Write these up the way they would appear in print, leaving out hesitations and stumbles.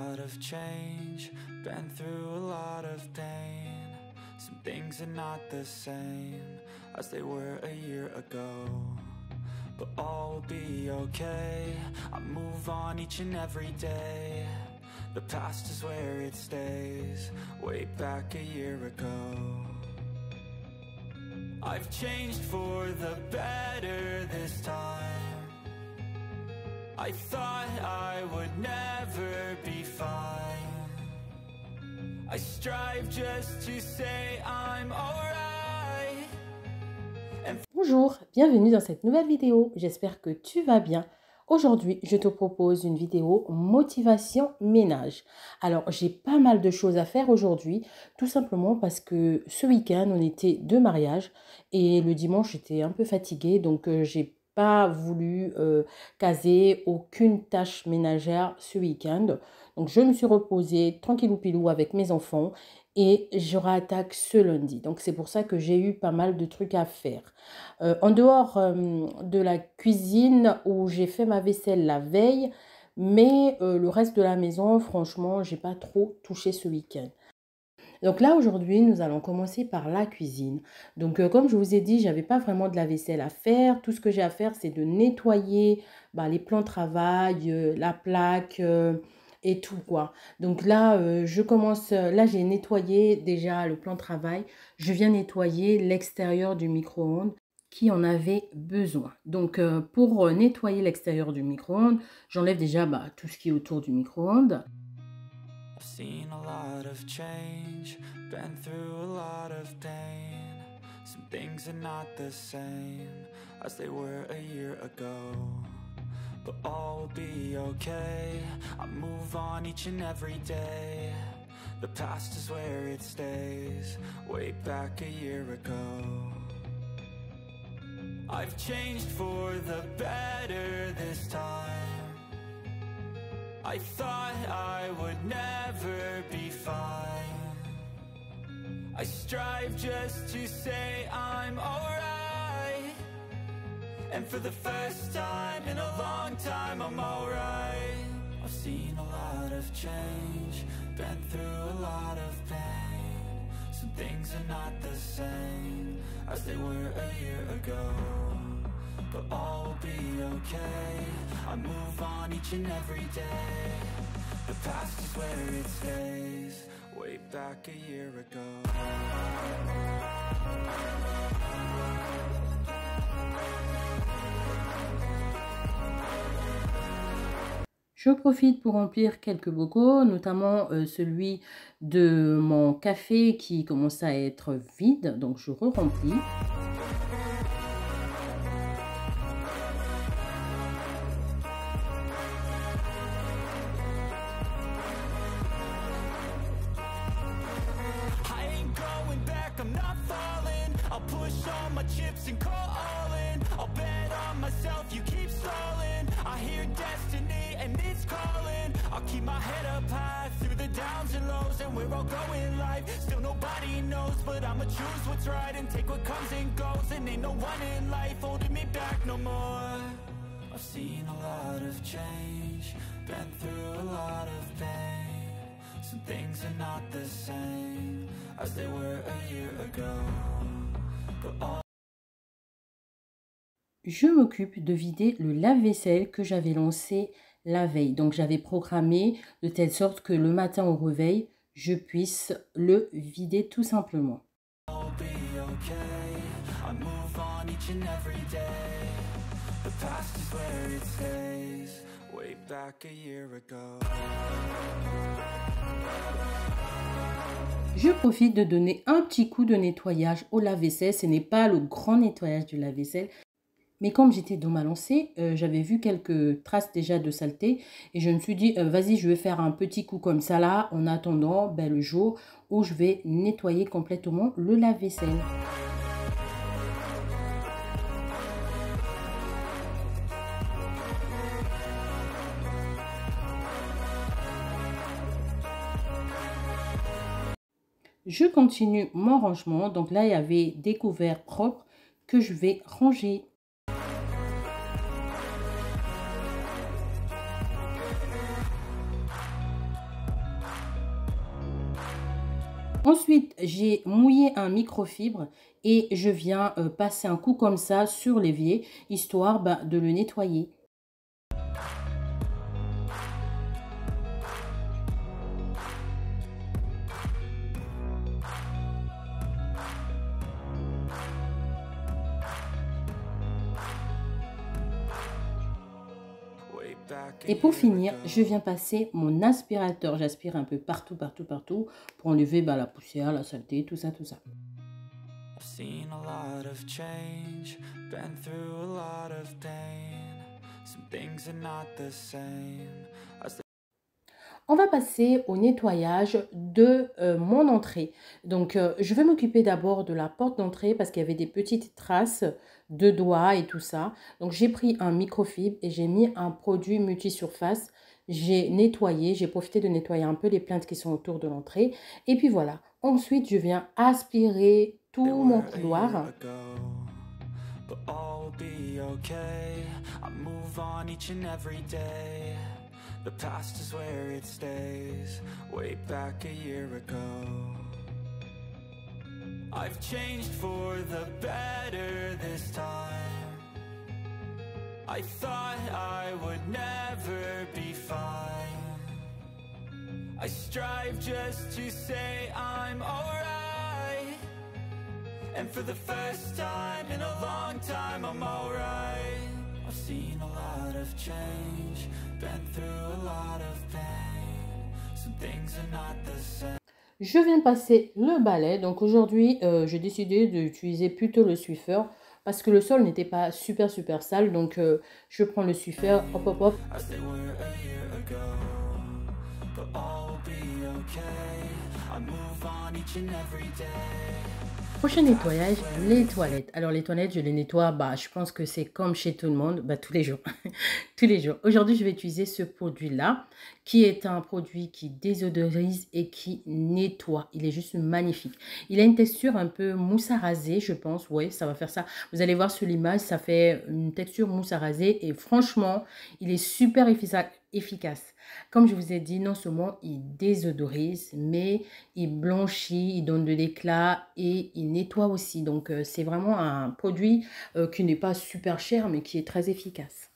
lot of change, been through a lot of pain. Some things are not the same as they were a year ago, but all will be okay. I move on each and every day. The past is where it stays, way back a year ago. I've changed for the better this time. I thought I would never be fine. I strive just to say I'm alright. Bonjour, bienvenue dans cette nouvelle vidéo. J'espère que tu vas bien. Aujourd'hui, je te propose une vidéo motivation ménage. Alors, j'ai pas mal de choses à faire aujourd'hui, tout simplement parce que ce week-end, on était de mariage et le dimanche, j'étais un peu fatiguée, donc j'ai pas voulu caser aucune tâche ménagère ce week-end. Donc, je me suis reposée tranquillou pilou avec mes enfants et je réattaque ce lundi. Donc, c'est pour ça que j'ai eu pas mal de trucs à faire. En dehors de la cuisine où j'ai fait ma vaisselle la veille, mais le reste de la maison, franchement, j'ai pas trop touché ce week-end. Donc là, aujourd'hui, nous allons commencer par la cuisine. Donc, comme je vous ai dit, j'avais pas vraiment de la vaisselle à faire. Tout ce que j'ai à faire, c'est de nettoyer les plans de travail, la plaque et tout quoi. Donc là, je commence. Là, j'ai nettoyé déjà le plan de travail. Je viens nettoyer l'extérieur du micro-ondes qui en avait besoin. Donc, pour nettoyer l'extérieur du micro-ondes, j'enlève déjà tout ce qui est autour du micro-ondes. I've seen a lot of change, been through a lot of pain. Some things are not the same as they were a year ago, but all will be okay. I move on each and every day. The past is where it stays, way back a year ago. I've changed for the better this time. I thought I would never be fine. I strive just to say I'm alright. And for the first time in a long time, I'm alright. I've seen a lot of change, been through a lot of pain. Some things are not the same as they were a year ago, but all will be okay. I move on each and every day. The past is where it stays, way back a year ago. Je profite pour remplir quelques bocaux, notamment celui de mon café qui commence à être vide, donc je re-remplis. Chips and call all in. I'll bet on myself, you keep stalling. I hear destiny and it's calling. I'll keep my head up high through the downs and lows, and we're all going live. Still nobody knows, but I'ma choose what's right and take what comes and goes. And ain't no one in life holding me back no more. I've seen a lot of change, been through a lot of pain. Some things are not the same as they were a year ago, but all je m'occupe de vider le lave-vaisselle que j'avais lancé la veille. Donc, j'avais programmé de telle sorte que le matin au réveil, je puisse le vider tout simplement. Je profite de donner un petit coup de nettoyage au lave-vaisselle. Ce n'est pas le grand nettoyage du lave-vaisselle. Mais comme j'étais dans ma lancée, j'avais vu quelques traces déjà de saleté. Et je me suis dit, vas-y, je vais faire un petit coup comme ça là, en attendant le jour où je vais nettoyer complètement le lave-vaisselle. Je continue mon rangement. Donc là, il y avait des couverts propres que je vais ranger. Ensuite, j'ai mouillé un microfibre et je viens passer un coup comme ça sur l'évier, histoire de le nettoyer. Et pour finir, je viens passer mon aspirateur. J'aspire un peu partout, partout, partout pour enlever la poussière, la saleté, tout ça, tout ça. I've seen a lot of change, been through a lot of pain. Some things are not the same as they... On va passer au nettoyage de mon entrée. Donc, je vais m'occuper d'abord de la porte d'entrée parce qu'il y avait des petites traces de doigts et tout ça. Donc, j'ai pris un microfibre et j'ai mis un produit multisurface. J'ai nettoyé, j'ai profité de nettoyer un peu les plaintes qui sont autour de l'entrée. Et puis voilà. Ensuite, je viens aspirer tout mon couloir. But all will be okay. I move on each and every day. The past is where it stays. Way back a year ago. I've changed for the better this time. I thought I would never be fine. I strive just to say I'm alright. And for the first time in a long time, I'm alright. I've seen a lot of change, been through a lot of pain. Some things are not the same. Je viens de passer le balai. Donc aujourd'hui, j'ai décidé d'utiliser plutôt le Swiffer parce que le sol n'était pas super sale. Donc je prends le Swiffer, hop hop hop. As they were a year ago, but all will be okay. I move on each and every day. Prochain nettoyage, les toilettes. Alors les toilettes, je les nettoie, je pense que c'est comme chez tout le monde, tous les jours. Tous les jours. Aujourd'hui, je vais utiliser ce produit-là, qui est un produit qui désodorise et qui nettoie. Il est juste magnifique. Il a une texture un peu mousse à raser, je pense. Oui, ça va faire ça. Vous allez voir sur l'image, ça fait une texture mousse à raser. Et franchement, il est super efficace. Comme je vous ai dit, non seulement il désodorise, mais il blanchit, il donne de l'éclat et il nettoie aussi. Donc, c'est vraiment un produit qui n'est pas super cher, mais qui est très efficace.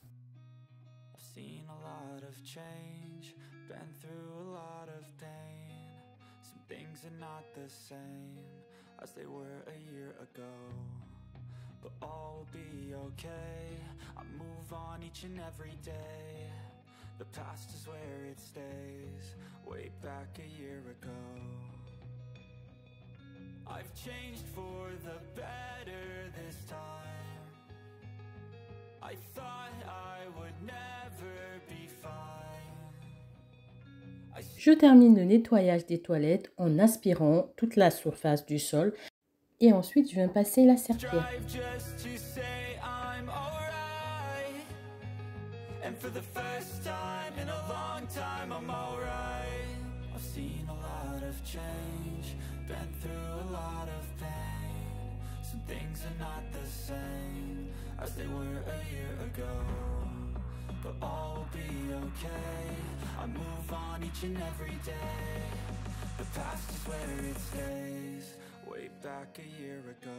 I've seen a lot of change, been through a lot of pain. Some things are not the same as they were a year ago. But all will be okay. I move on each and every day. The past is where it stays, way back a year ago. I've changed for the better this time. I thought I would never be fine. Je termine le nettoyage des toilettes en aspirant toute la surface du sol et ensuite je viens passer la serpillière. And for the first time in a long time, I'm alright. I've seen a lot of change, been through a lot of pain. Some things are not the same as they were a year ago. But all will be okay. I move on each and every day. The past is where it stays, way back a year ago.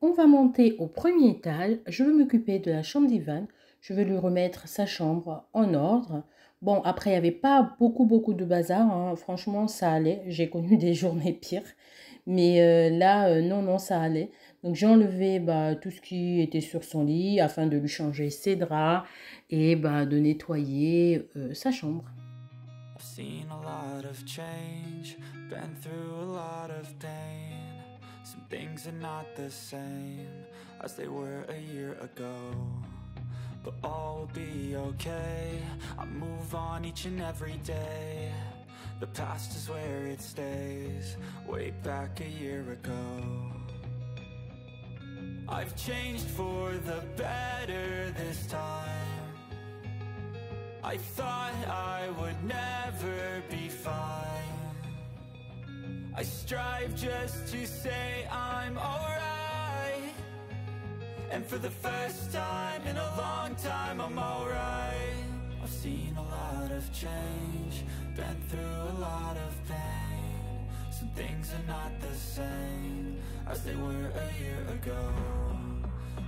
On va monter au premier étage. Je vais m'occuper de la chambre d'Ivan. Je vais lui remettre sa chambre en ordre. Bon, après, il n'y avait pas beaucoup de bazar, hein. Franchement, ça allait. J'ai connu des journées pires. Mais là, non, ça allait. Donc, j'ai enlevé tout ce qui était sur son lit afin de lui changer ses draps et de nettoyer sa chambre. I've seen a lot of change, been through a lot of pain. Some things are not the same as they were a year ago. But all will be okay. I move on each and every day. The past is where it stays, way back a year ago. I've changed for the better this time. I thought I would never be fine. I strive just to say I'm alright. And for the first time in a long time, I'm alright. I've seen a lot of change, been through a lot of pain. Some things are not the same as they were a year ago,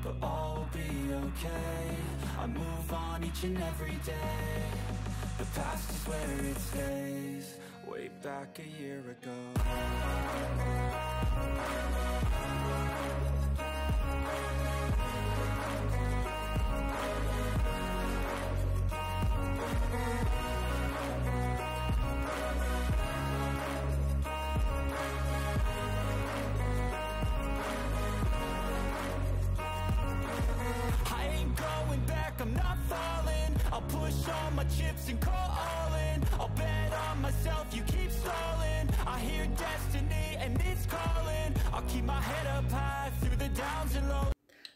but all will be okay. I move on each and every day. The past is where it stays, way back a year ago. I'm not falling, I'll push all my chips and call all in. I'll bet on myself, you keep stalling. I hear destiny and it's calling. I'll keep my head up high through the downs and lows.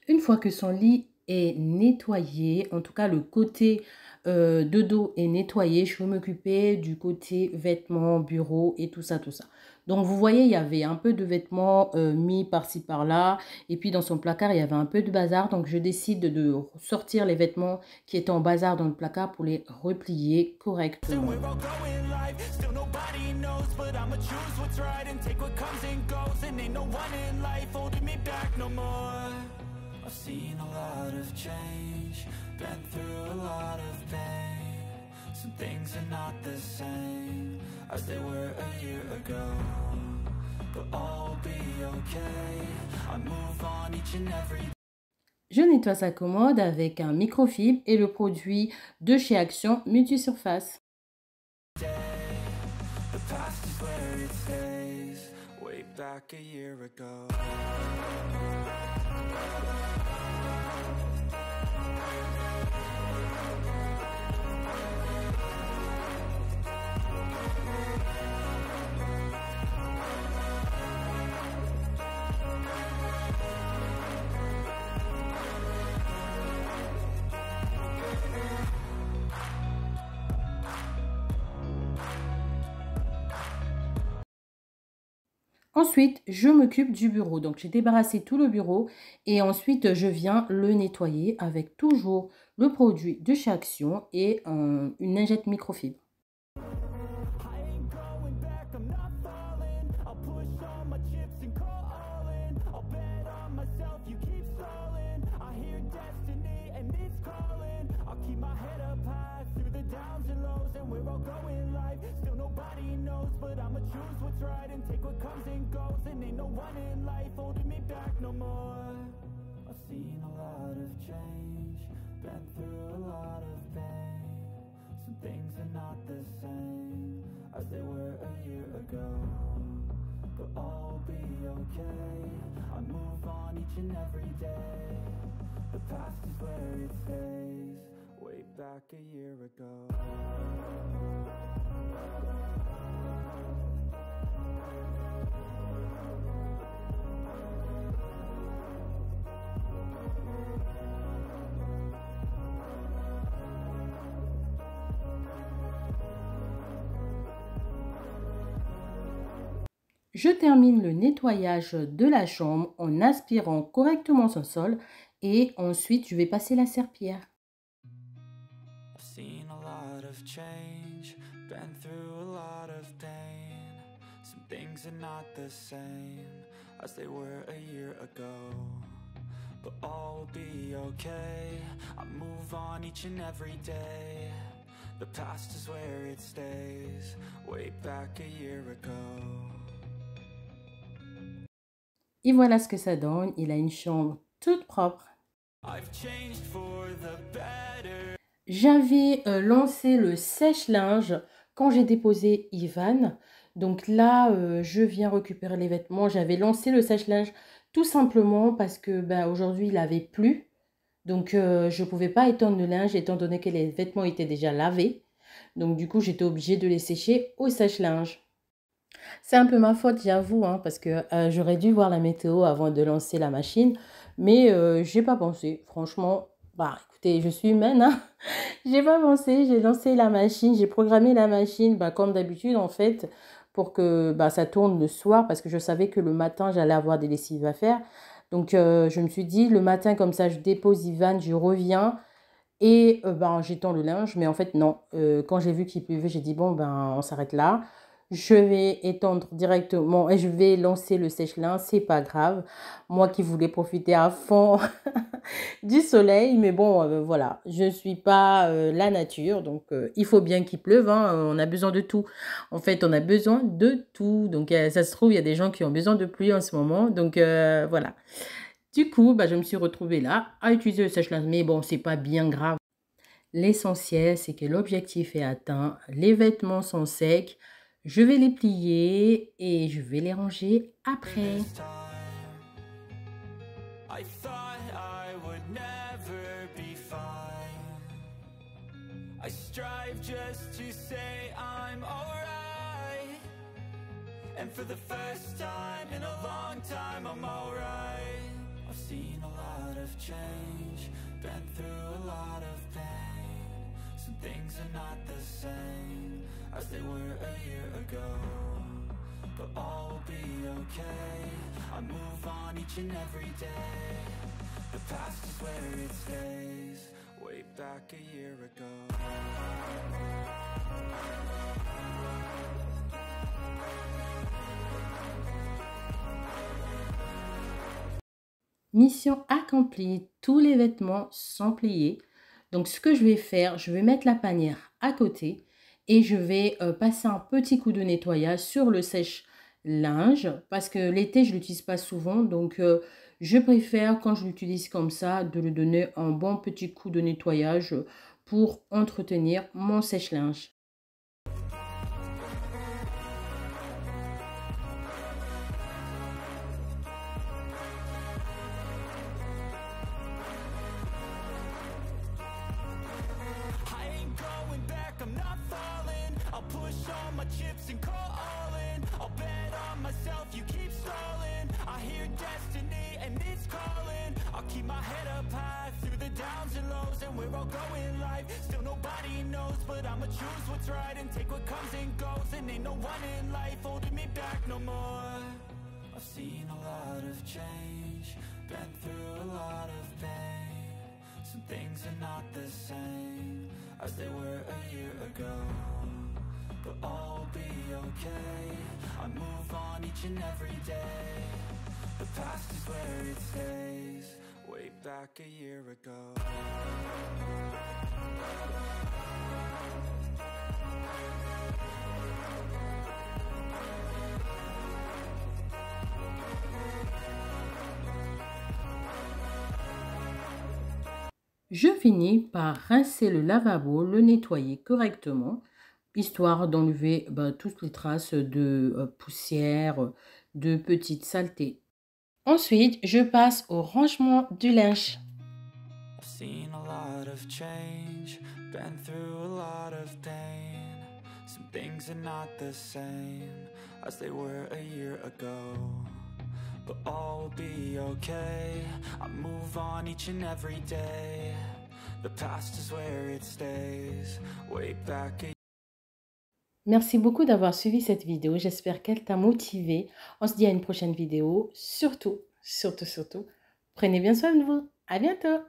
Une fois que son lit est nettoyé, en tout cas le côté de dos est nettoyé, je peux m'occuper du côté vêtements, bureau et tout ça, tout ça. Donc vous voyez, il y avait un peu de vêtements mis par-ci par-là, et puis dans son placard il y avait un peu de bazar, donc je décide de sortir les vêtements qui étaient en bazar dans le placard pour les replier correctement. I've seen a lot of change, been through a lot of pain. Some things are not the same as they were a year ago, but all will be okay. I move on each and every day. Je nettoie sa commode avec un microfibre et le produit de chez Action Multisurface. The past is where it stays, way back a year ago. Ensuite, je m'occupe du bureau. Donc, j'ai débarrassé tout le bureau et ensuite, je viens le nettoyer avec toujours le produit de chez Action et une lingette microfibre. But I'ma choose what's right and take what comes and goes. And ain't no one in life holding me back no more. I've seen a lot of change, been through a lot of pain. Some things are not the same as they were a year ago, but all will be okay. I move on each and every day. The past is where it stays, way back a year ago. Je termine le nettoyage de la chambre en aspirant correctement son sol et ensuite je vais passer la serpillière. I've seen a lot of change, been through a lot of pain. Some things are not the same as they were a year ago, but all will be okay. I move on each and every day. The past is where it stays, way back a year ago. Et voilà ce que ça donne. Il a une chambre toute propre. J'avais lancé le sèche-linge quand j'ai déposé Ivan. Donc là, je viens récupérer les vêtements. J'avais lancé le sèche-linge tout simplement parce que aujourd'hui, il avait plu. Donc, je ne pouvais pas étendre le linge étant donné que les vêtements étaient déjà lavés. Donc, du coup, j'étais obligée de les sécher au sèche-linge. C'est un peu ma faute, j'avoue, hein, parce que j'aurais dû voir la météo avant de lancer la machine. Mais j'ai pas pensé. Franchement, écoutez, je suis humaine, hein. J'ai pas pensé, j'ai lancé la machine, j'ai programmé la machine, comme d'habitude en fait, pour que ça tourne le soir, parce que je savais que le matin, j'allais avoir des lessives à faire. Donc, je me suis dit, le matin, comme ça, je dépose Ivan, je reviens et j'étends le linge. Mais en fait, non. Quand j'ai vu qu'il pleuvait, j'ai dit, bon, on s'arrête là. Je vais étendre directement et je vais lancer le sèche-linge, c'est pas grave. Moi qui voulais profiter à fond du soleil, mais bon, voilà, je ne suis pas la nature, donc il faut bien qu'il pleuve, hein, on a besoin de tout. En fait, on a besoin de tout, donc ça se trouve, il y a des gens qui ont besoin de pluie en ce moment, donc voilà. Du coup, je me suis retrouvée là à utiliser le sèche-linge, mais bon, c'est pas bien grave. L'essentiel, c'est que l'objectif est atteint, les vêtements sont secs, je vais les plier et je vais les ranger après. I thought I would never be fine. I strive just to say I'm alright. And for the first time in a long time, I'm alright. I've seen a lot of change, been through a lot of pain. Some things are not the same as they were a year ago, but all will be okay. I move on each and every day. The past is where it stays, way back a year ago. Mission accomplie, tous les vêtements sont pliés. Donc ce que je vais faire, je vais mettre la panière à côté et je vais passer un petit coup de nettoyage sur le sèche-linge parce que l'été je l'utilise pas souvent, donc je préfère quand je l'utilise comme ça de lui donner un bon petit coup de nettoyage pour entretenir mon sèche-linge. Chips and call all in. I'll bet on myself, you keep stalling. I hear destiny and it's calling. I'll keep my head up high through the downs and lows, and we're all going life. Still nobody knows, but I'ma choose what's right and take what comes and goes. And ain't no one in life holding me back no more. I've seen a lot of change, been through a lot of pain. Some things are not the same as they were a year ago, but all will be okay. I move on each and every day. The past is where it stays, way back a year ago. Je finis par rincer le lavabo, le nettoyer correctement, histoire d'enlever toutes les traces de poussière, de petites saletés. Ensuite, je passe au rangement du linge. I've seen a lot of change, been through a lot of pain. Some things are not the same as they were a year ago, but all will be okay. I move on each and every day. The past is where it stays, way back a... Merci beaucoup d'avoir suivi cette vidéo. J'espère qu'elle t'a motivé. On se dit à une prochaine vidéo. Surtout, prenez bien soin de vous. À bientôt.